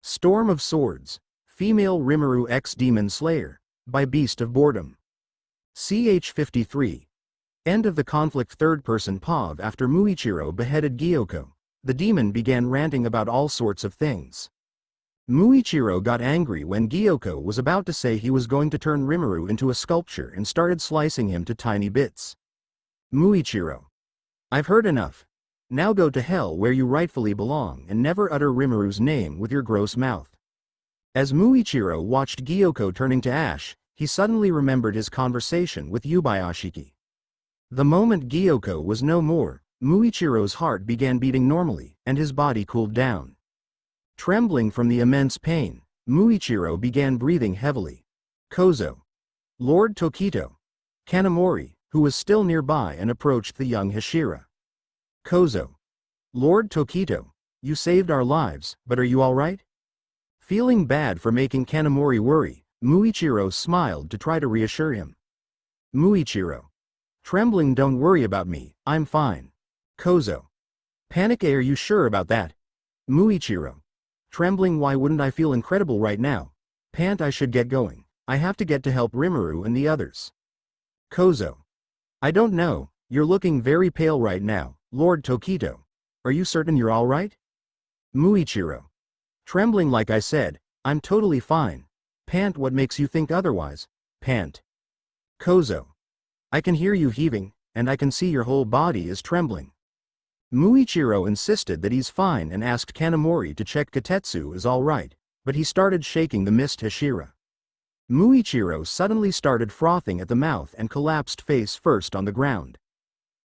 Storm of Swords, Female Rimuru X Demon Slayer, by Beast of Boredom. Ch. 53. End of the conflict. Third-person POV. After Muichiro beheaded Gyoko, the demon began ranting about all sorts of things. Muichiro got angry when Gyoko was about to say he was going to turn Rimuru into a sculpture and started slicing him to tiny bits. Muichiro. I've heard enough. Now go to hell where you rightfully belong and never utter Rimuru's name with your gross mouth. As Muichiro watched Gyoko turning to ash, he suddenly remembered his conversation with Yubayashiki. The moment Gyoko was no more, Muichiro's heart began beating normally, and his body cooled down. Trembling from the immense pain, Muichiro began breathing heavily. Kozo. Lord Tokito. Kanamori, who was still nearby and approached the young Hashira. Kozo. Lord Tokito, you saved our lives, but are you alright? Feeling bad for making Kanamori worry, Muichiro smiled to try to reassure him. Muichiro. Trembling, don't worry about me, I'm fine. Kozo. Panic, are you sure about that? Muichiro. Trembling, why wouldn't I feel incredible right now? Pant, I should get going. I have to get to help Rimuru and the others. Kozo. I don't know, you're looking very pale right now, Lord Tokito. Are you certain you're alright? Muichiro. Trembling, like I said, I'm totally fine. Pant, what makes you think otherwise? Pant. Kozo. I can hear you heaving, and I can see your whole body is trembling. Muichiro insisted that he's fine and asked Kanamori to check Kotetsu is alright, but he started shaking the mist Hashira. Muichiro suddenly started frothing at the mouth and collapsed face first on the ground.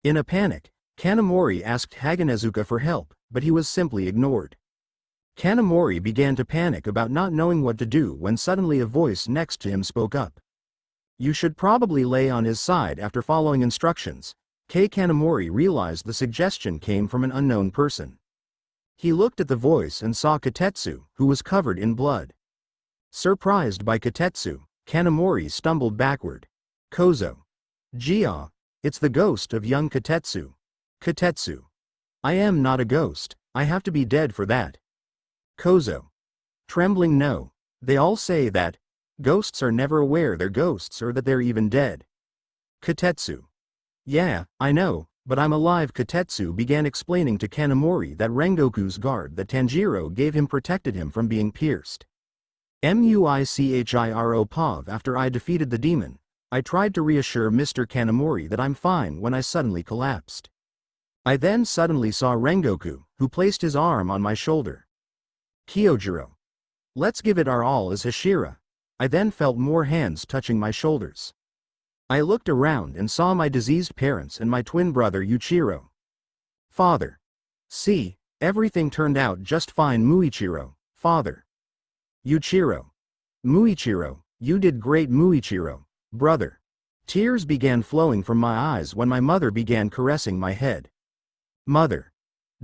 In a panic, Kanamori asked Haganezuka for help, but he was simply ignored. Kanamori began to panic about not knowing what to do when suddenly a voice next to him spoke up. You should probably lay on his side after following instructions. Kanamori realized the suggestion came from an unknown person. He looked at the voice and saw Kotetsu, who was covered in blood. Surprised by Kotetsu, Kanamori stumbled backward. Kozo. Jia. It's the ghost of young Kotetsu. Kotetsu. I am not a ghost, I have to be dead for that. Kozo. Trembling, no. They all say that ghosts are never aware they're ghosts or that they're even dead. Kotetsu. Yeah, I know, but I'm alive. Kotetsu began explaining to Kanamori that Rengoku's guard that Tanjiro gave him protected him from being pierced. Muichiro POV. After I defeated the demon, I tried to reassure Mr. Kanamori that I'm fine when I suddenly collapsed. I then suddenly saw Rengoku, who placed his arm on my shoulder. Kyojiro. Let's give it our all as Hashira. I then felt more hands touching my shoulders. I looked around and saw my diseased parents and my twin brother Yuichiro. Father. See, everything turned out just fine. Muichiro. Father. Yuichiro. Muichiro, you did great. Muichiro. Brother. Tears began flowing from my eyes when my mother began caressing my head. Mother.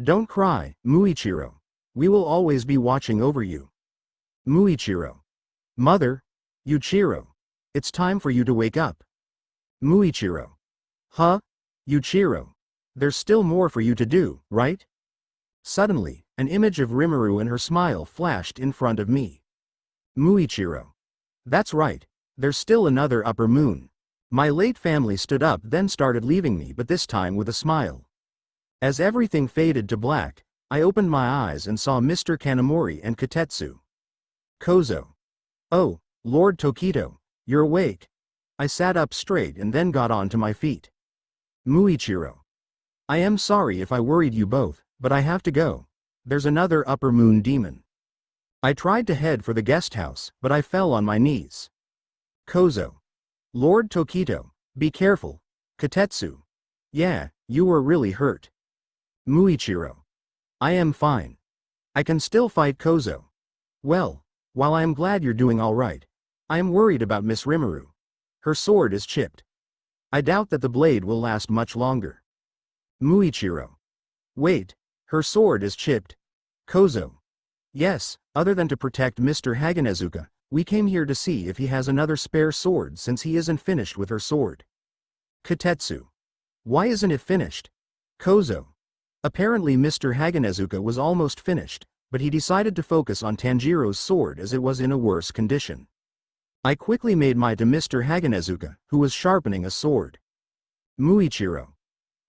Don't cry, Muichiro. We will always be watching over you. Muichiro. Mother. Yuichiro. It's time for you to wake up. Muichiro. Huh? Yuichiro. There's still more for you to do, right? Suddenly, an image of Rimuru and her smile flashed in front of me. Muichiro. That's right, there's still another upper moon. My late family stood up then started leaving me, but this time with a smile. As everything faded to black, I opened my eyes and saw Mr. Kanamori and Kotetsu. Kozo. Oh, Lord Tokito, you're awake. I sat up straight and then got onto my feet. Muichiro. I am sorry if I worried you both, but I have to go. There's another upper moon demon. I tried to head for the guest house, but I fell on my knees. Kozo. Lord Tokito, be careful. Kotetsu. Yeah, you were really hurt. Muichiro. I am fine. I can still fight. Kozo. Well, while I am glad you're doing alright, I am worried about Miss Rimuru. Her sword is chipped. I doubt that the blade will last much longer. Muichiro. Wait, her sword is chipped. Kozo. Yes, other than to protect Mr. Haganezuka, we came here to see if he has another spare sword since he isn't finished with her sword. Kotetsu. Why isn't it finished? Kozo. Apparently Mr. Haganezuka was almost finished, but he decided to focus on Tanjiro's sword as it was in a worse condition. I quickly made my to Mr. Haganezuka, who was sharpening a sword. Muichiro.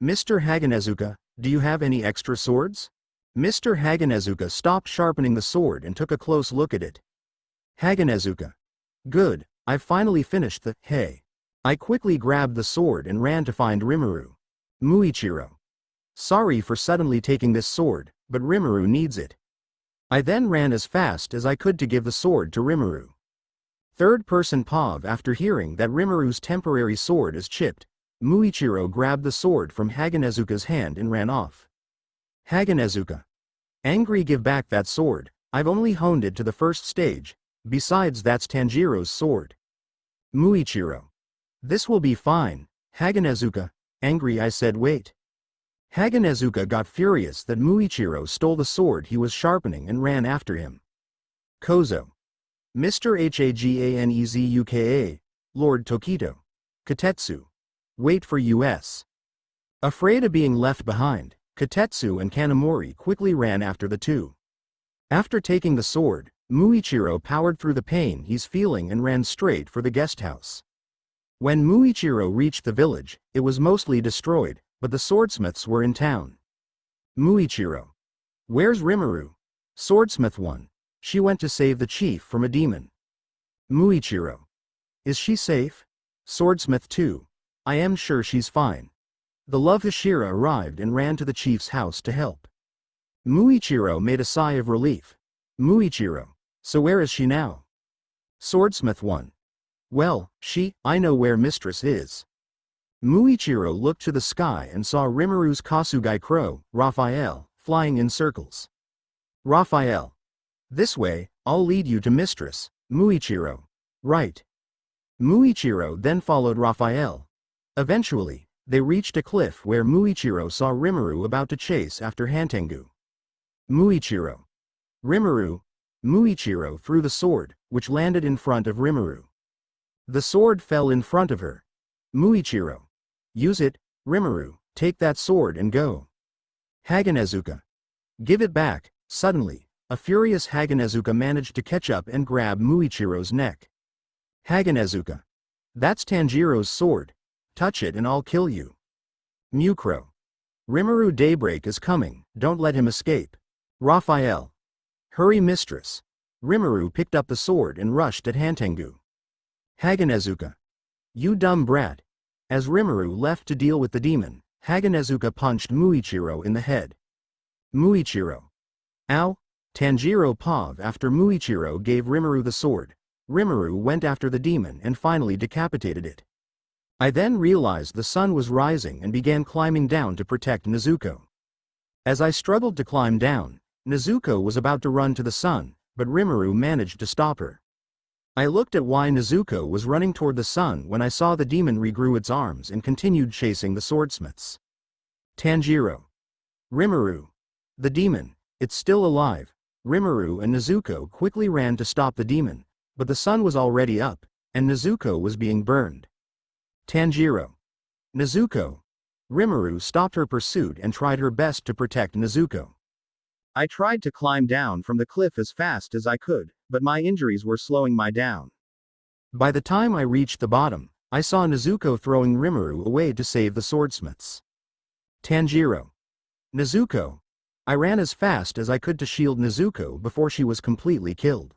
Mr. Haganezuka, do you have any extra swords? Mr. Haganezuka stopped sharpening the sword and took a close look at it. Haganezuka. Good, I've finally finished the, hey. I quickly grabbed the sword and ran to find Rimuru. Muichiro. Sorry for suddenly taking this sword, but Rimuru needs it. I then ran as fast as I could to give the sword to Rimuru. Third person POV. After hearing that Rimuru's temporary sword is chipped, Muichiro grabbed the sword from Haganezuka's hand and ran off. Haganezuka. Angry, give back that sword, I've only honed it to the first stage, besides that's Tanjiro's sword. Muichiro. This will be fine, Haganezuka. Angry, I said wait. Haganezuka got furious that Muichiro stole the sword he was sharpening and ran after him. Kozo. Mr. Haganezuka, Lord Tokito. Katetsu. Wait for us. Afraid of being left behind, Katetsu and Kanamori quickly ran after the two. After taking the sword, Muichiro powered through the pain he's feeling and ran straight for the guest house. When Muichiro reached the village, it was mostly destroyed, but the swordsmiths were in town. Muichiro. Where's Rimuru? Swordsmith 1. She went to save the chief from a demon. Muichiro. Is she safe? Swordsmith 2. I am sure she's fine. The love Hashira arrived and ran to the chief's house to help. Muichiro made a sigh of relief. Muichiro. So where is she now? Swordsmith 1. Well, I know where mistress is. Muichiro looked to the sky and saw Rimuru's Kasugai crow, Raphael, flying in circles. Raphael. This way, I'll lead you to mistress, Muichiro. Right. Muichiro then followed Raphael. Eventually, they reached a cliff where Muichiro saw Rimuru about to chase after Hantengu. Muichiro. Rimuru. Muichiro threw the sword, which landed in front of Rimuru. The sword fell in front of her. Muichiro. Use it, Rimuru, take that sword and go. Haganezuka. Give it back. Suddenly, a furious Haganezuka managed to catch up and grab Muichiro's neck. Haganezuka. That's Tanjiro's sword. Touch it and I'll kill you. Mukro. Rimuru, daybreak is coming, don't let him escape. Raphael. Hurry mistress. Rimuru picked up the sword and rushed at Hantengu. Haganezuka. You dumb brat. As Rimuru left to deal with the demon, Haganezuka punched Muichiro in the head. Muichiro. Ow! Tanjiro POV. After Muichiro gave Rimuru the sword, Rimuru went after the demon and finally decapitated it. I then realized the sun was rising and began climbing down to protect Nezuko. As I struggled to climb down, Nezuko was about to run to the sun, but Rimuru managed to stop her. I looked at why Nezuko was running toward the sun when I saw the demon regrew its arms and continued chasing the swordsmiths. Tanjiro. Rimuru. The demon, it's still alive. Rimuru and Nezuko quickly ran to stop the demon, but the sun was already up, and Nezuko was being burned. Tanjiro. Nezuko. Rimuru stopped her pursuit and tried her best to protect Nezuko. I tried to climb down from the cliff as fast as I could, but my injuries were slowing me down. By the time I reached the bottom, I saw Nezuko throwing Rimuru away to save the swordsmiths. Tanjiro. Nezuko. I ran as fast as I could to shield Nezuko before she was completely killed.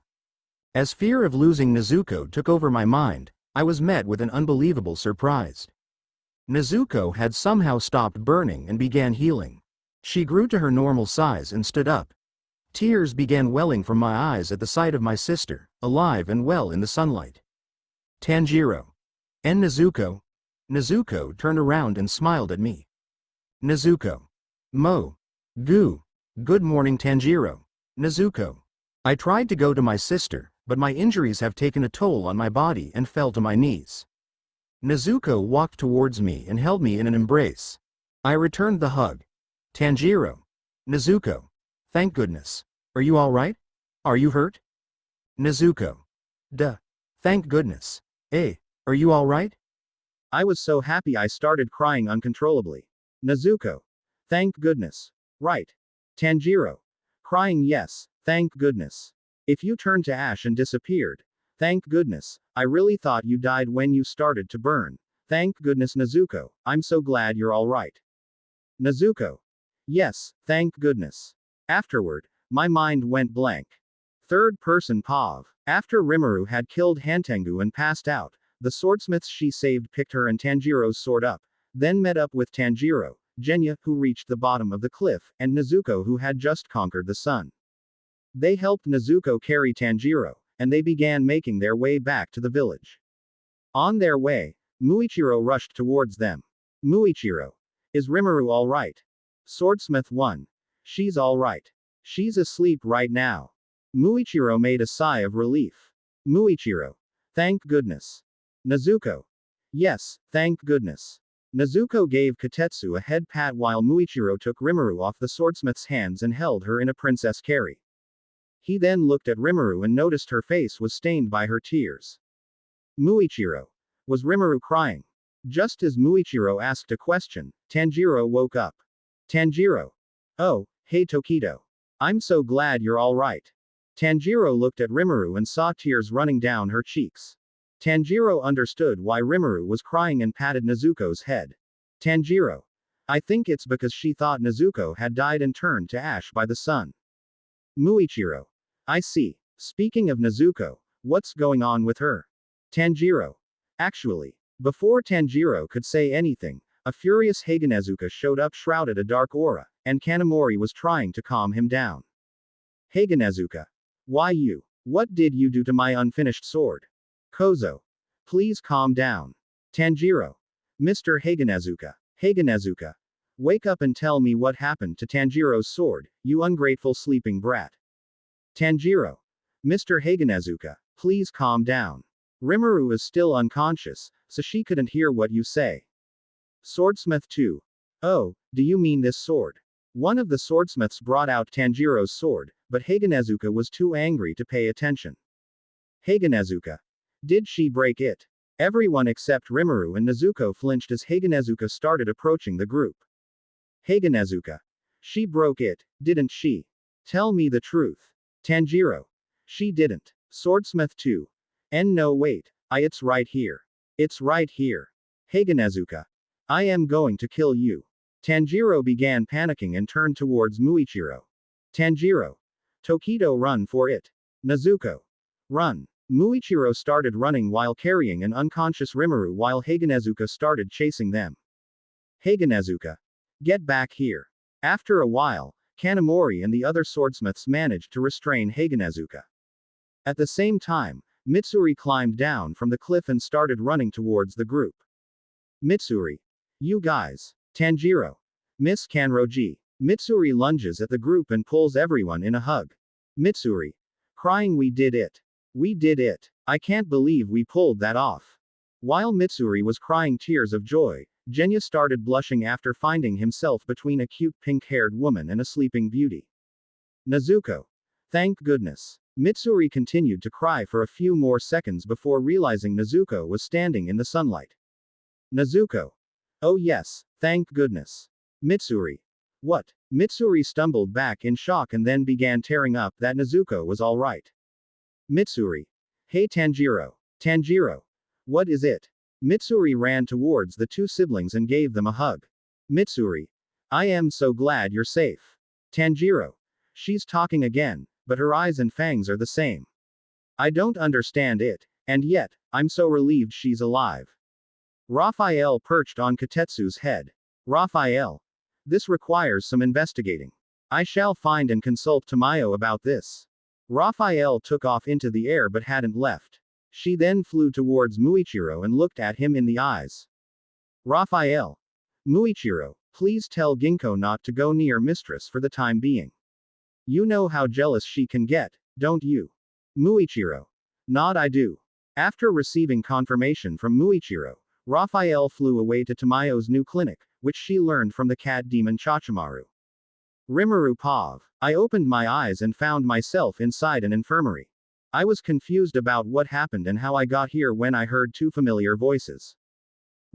As fear of losing Nezuko took over my mind, I was met with an unbelievable surprise. Nezuko had somehow stopped burning and began healing. She grew to her normal size and stood up. Tears began welling from my eyes at the sight of my sister, alive and well in the sunlight. Tanjiro. And Nezuko? Nezuko turned around and smiled at me. Nezuko. Good morning Tanjiro. Nezuko. I tried to go to my sister, but my injuries have taken a toll on my body and fell to my knees. Nezuko walked towards me and held me in an embrace. I returned the hug. Tanjiro. Nezuko. Thank goodness. Are you all right? Are you hurt? Nezuko. Duh. Thank goodness. Are you all right? I was so happy I started crying uncontrollably. Nezuko. Thank goodness. Right. Tanjiro. Crying yes, Thank goodness. If you turned to ash and disappeared. Thank goodness. I really thought you died when you started to burn. Thank goodness Nezuko, I'm so glad you're alright. Nezuko. Yes, thank goodness. Afterward, my mind went blank. Third person POV. After Rimuru had killed Hantengu and passed out, the swordsmiths she saved picked her and Tanjiro's sword up, then met up with Tanjiro, Genya, who reached the bottom of the cliff, and Nezuko, who had just conquered the sun. They helped Nezuko carry Tanjiro, and they began making their way back to the village. On their way, Muichiro rushed towards them. Muichiro. Is Rimuru alright? Swordsmith 1. She's alright. She's asleep right now. Muichiro made a sigh of relief. Muichiro. Thank goodness. Nezuko. Yes, thank goodness. Nezuko gave Kotetsu a head pat while Muichiro took Rimuru off the swordsmith's hands and held her in a princess carry. He then looked at Rimuru and noticed her face was stained by her tears. Muichiro. Was Rimuru crying? Just as Muichiro asked a question, Tanjiro woke up. Tanjiro. Oh, hey Tokito. I'm so glad you're alright. Tanjiro looked at Rimuru and saw tears running down her cheeks. Tanjiro understood why Rimuru was crying and patted Nezuko's head. Tanjiro. I think it's because she thought Nezuko had died and turned to ash by the sun. Muichiro. I see. Speaking of Nezuko, what's going on with her? Tanjiro. Actually, before Tanjiro could say anything, a furious Hagenezuka showed up shrouded a dark aura, and Kanamori was trying to calm him down. Hagenezuka. Why you? What did you do to my unfinished sword? Kozo. Please calm down. Tanjiro. Mr. Hagenezuka. Hagenezuka. Wake up and tell me what happened to Tanjiro's sword, you ungrateful sleeping brat. Tanjiro. Mr. Hagenezuka, please calm down. Rimuru is still unconscious, so she couldn't hear what you say. Swordsmith 2. Oh, do you mean this sword? One of the swordsmiths brought out Tanjiro's sword, but Hagenezuka was too angry to pay attention. Hagenezuka. Did she break it? Everyone except Rimuru and Nezuko flinched as Hagenezuka started approaching the group. Hagenezuka. She broke it, didn't she? Tell me the truth. Tanjiro. She didn't. Swordsmith 2. No wait, it's right here. It's right here. Hagenezuka. I am going to kill you. Tanjiro began panicking and turned towards Muichiro. Tanjiro. Tokito run for it. Nezuko. Run. Muichiro started running while carrying an unconscious Rimuru while Hagenezuka started chasing them. Hagenezuka. Get back here. After a while, Kanamori and the other swordsmiths managed to restrain Hagenezuka. At the same time, Mitsuri climbed down from the cliff and started running towards the group. Mitsuri. You guys. Tanjiro. Miss Kanroji. Mitsuri lunges at the group and pulls everyone in a hug. Mitsuri. Crying, we did it. We did it. I can't believe we pulled that off. While Mitsuri was crying tears of joy, Genya started blushing after finding himself between a cute pink-haired woman and a sleeping beauty. Nezuko. Thank goodness. Mitsuri continued to cry for a few more seconds before realizing Nezuko was standing in the sunlight. Nezuko. Oh yes, thank goodness. Mitsuri. What? Mitsuri stumbled back in shock and then began tearing up that Nezuko was alright. Mitsuri. Hey Tanjiro. Tanjiro. What is it? Mitsuri ran towards the two siblings and gave them a hug. Mitsuri. I am so glad you're safe. Tanjiro. She's talking again, but her eyes and fangs are the same. I don't understand it, and yet, I'm so relieved she's alive. Raphael perched on Kotetsu's head. Raphael. This requires some investigating. I shall find and consult Tamayo about this. Raphael took off into the air but hadn't left. She then flew towards Muichiro and looked at him in the eyes. Raphael. Muichiro, please tell Ginkgo not to go near Mistress for the time being. You know how jealous she can get, don't you? Muichiro. Nod I do. After receiving confirmation from Muichiro, Raphael flew away to Tamayo's new clinic, which she learned from the cat demon Chachimaru. Rimuru Pav. I opened my eyes and found myself inside an infirmary. I was confused about what happened and how I got here when I heard two familiar voices.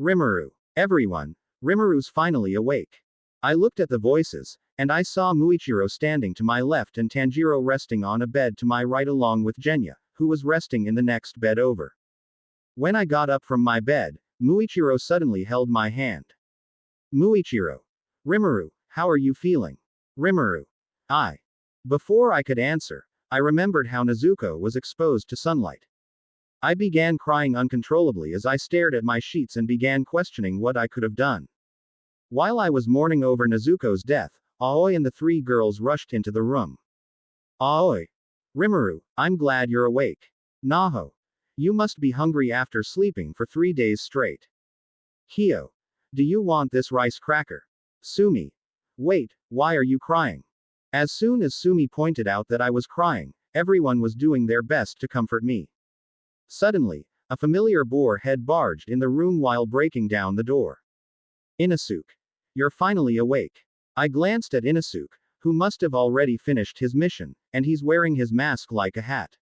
Rimuru. Everyone. Rimuru's finally awake. I looked at the voices, and I saw Muichiro standing to my left and Tanjiro resting on a bed to my right along with Genya, who was resting in the next bed over. When I got up from my bed, Muichiro suddenly held my hand. Muichiro. Rimuru, how are you feeling? Rimuru. Before I could answer, I remembered how Nezuko was exposed to sunlight. I began crying uncontrollably as I stared at my sheets and began questioning what I could have done. While I was mourning over Nezuko's death, Aoi and the three girls rushed into the room. Aoi. Rimuru, I'm glad you're awake. Naho. You must be hungry after sleeping for 3 days straight. Hio. Do you want this rice cracker? Sumi. Wait, why are you crying? As soon as Sumi pointed out that I was crying, everyone was doing their best to comfort me. Suddenly, a familiar boar head barged in the room while breaking down the door. Inosuke. You're finally awake. I glanced at Inosuke, who must have already finished his mission, and he's wearing his mask like a hat.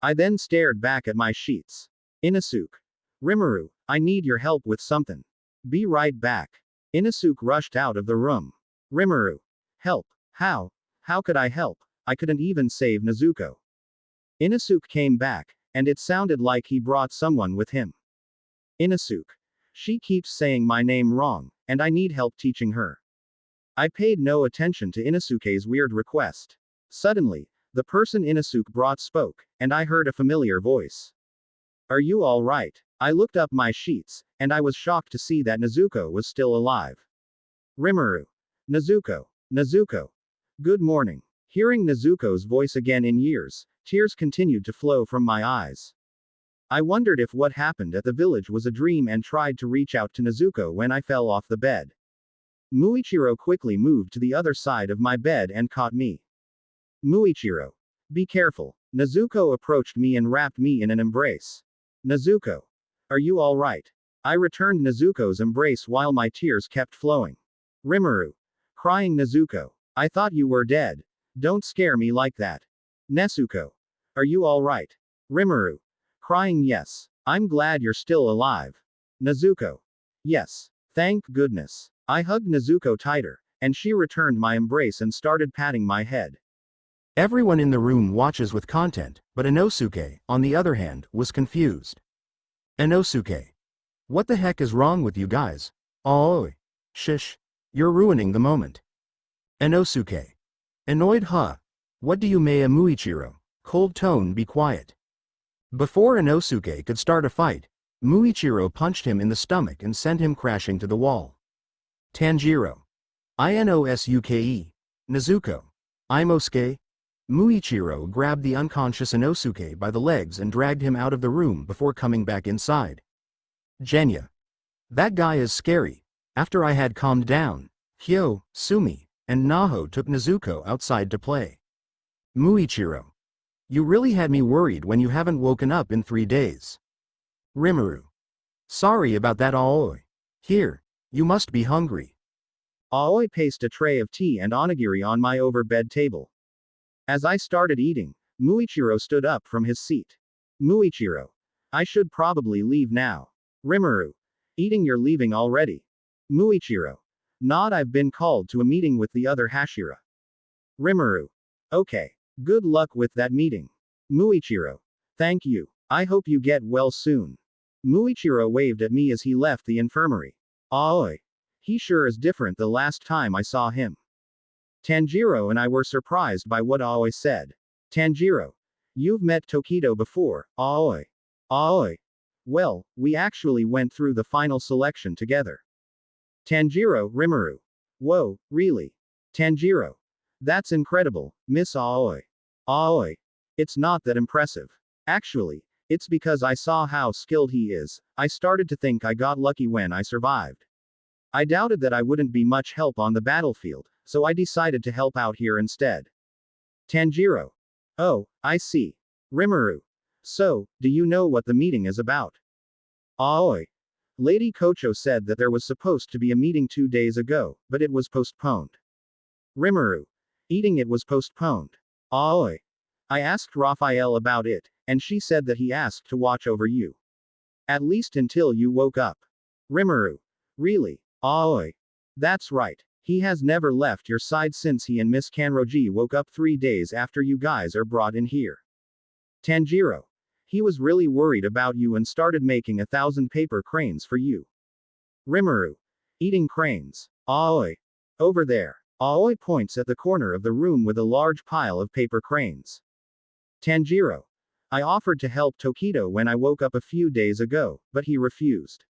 I then stared back at my sheets. Inosuke. Rimuru, I need your help with something. Be right back. Inosuke rushed out of the room. Rimuru. Help. How? How could I help? I couldn't even save Nezuko. Inosuke came back, and it sounded like he brought someone with him. Inosuke. She keeps saying my name wrong, and I need help teaching her. I paid no attention to Inosuke's weird request. Suddenly, the person Inosuke brought spoke, and I heard a familiar voice. Are you all right? I looked up my sheets, and I was shocked to see that Nezuko was still alive. Rimuru. Nezuko. Nezuko. Good morning. Hearing Nezuko's voice again in years, tears continued to flow from my eyes. I wondered if what happened at the village was a dream and tried to reach out to Nezuko when I fell off the bed. Muichiro quickly moved to the other side of my bed and caught me. Muichiro. Be careful. Nezuko approached me and wrapped me in an embrace. Nezuko. Are you all right? I returned Nezuko's embrace while my tears kept flowing. Rimuru. Crying Nezuko. I thought you were dead. Don't scare me like that. Nezuko. Are you all right? Rimuru. Crying yes. I'm glad you're still alive. Nezuko. Yes. Thank goodness. I hugged Nezuko tighter, and she returned my embrace and started patting my head. Everyone in the room watches with content, but Inosuke, on the other hand, was confused. Inosuke. What the heck is wrong with you guys? Aoi. Shish. You're ruining the moment. Inosuke. Annoyed huh? What do you mean Muichiro? Cold tone be quiet. Before Inosuke could start a fight, Muichiro punched him in the stomach and sent him crashing to the wall. Tanjiro. Inosuke. Nezuko. Imosuke. Muichiro grabbed the unconscious Inosuke by the legs and dragged him out of the room before coming back inside. Genya. That guy is scary. After I had calmed down, Hyo, Sumi, and Naho took Nezuko outside to play. Muichiro. You really had me worried when you haven't woken up in 3 days. Rimuru. Sorry about that Aoi. Here, you must be hungry. Aoi placed a tray of tea and onigiri on my over-bed table. As I started eating, Muichiro stood up from his seat. Muichiro. I should probably leave now. Rimuru. Eating you're leaving already. Muichiro. Not I've been called to a meeting with the other Hashira. Rimuru. Okay. Good luck with that meeting. Muichiro. Thank you. I hope you get well soon. Muichiro waved at me as he left the infirmary. Aoi. He sure is different the last time I saw him. Tanjiro and I were surprised by what Aoi said. Tanjiro. You've met Tokido before, Aoi. Aoi. Well, we actually went through the final selection together. Tanjiro. Rimuru. Whoa, really? Tanjiro. That's incredible, Miss Aoi. Aoi. It's not that impressive. Actually, it's because I saw how skilled he is, I started to think I got lucky when I survived. I doubted that I wouldn't be much help on the battlefield, so I decided to help out here instead. Tanjiro. Oh, I see. Rimuru. So, do you know what the meeting is about? Aoi. Lady Kocho said that there was supposed to be a meeting 2 days ago, but it was postponed. Rimuru. Eating it was postponed. Aoi. I asked Raphael about it, and she said that he asked to watch over you. At least until you woke up. Rimuru. Really? Aoi. That's right. He has never left your side since he and Miss Kanroji woke up 3 days after you guys are brought in here. Tanjiro. He was really worried about you and started making 1,000 paper cranes for you. Rimuru. Eating cranes. Aoi. Over there. Aoi points at the corner of the room with a large pile of paper cranes. Tanjiro. I offered to help Tokido when I woke up a few days ago, but he refused.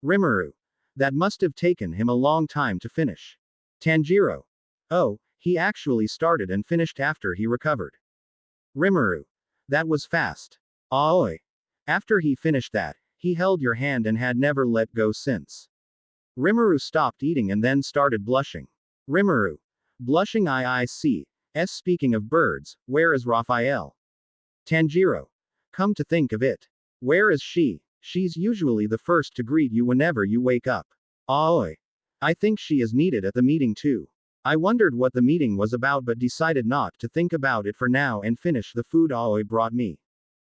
Rimuru. That must have taken him a long time to finish. Tanjiro. Oh, he actually started and finished after he recovered. Rimuru. That was fast. Aoi. After he finished that, he held your hand and had never let go since. Rimuru stopped eating and then started blushing. Rimuru. Blushing I see. Speaking of birds, where is Raphael? Tanjiro. Come to think of it. Where is she? She's usually the first to greet you whenever you wake up. Aoi. I think she is needed at the meeting too. I wondered what the meeting was about but decided not to think about it for now and finish the food Aoi brought me.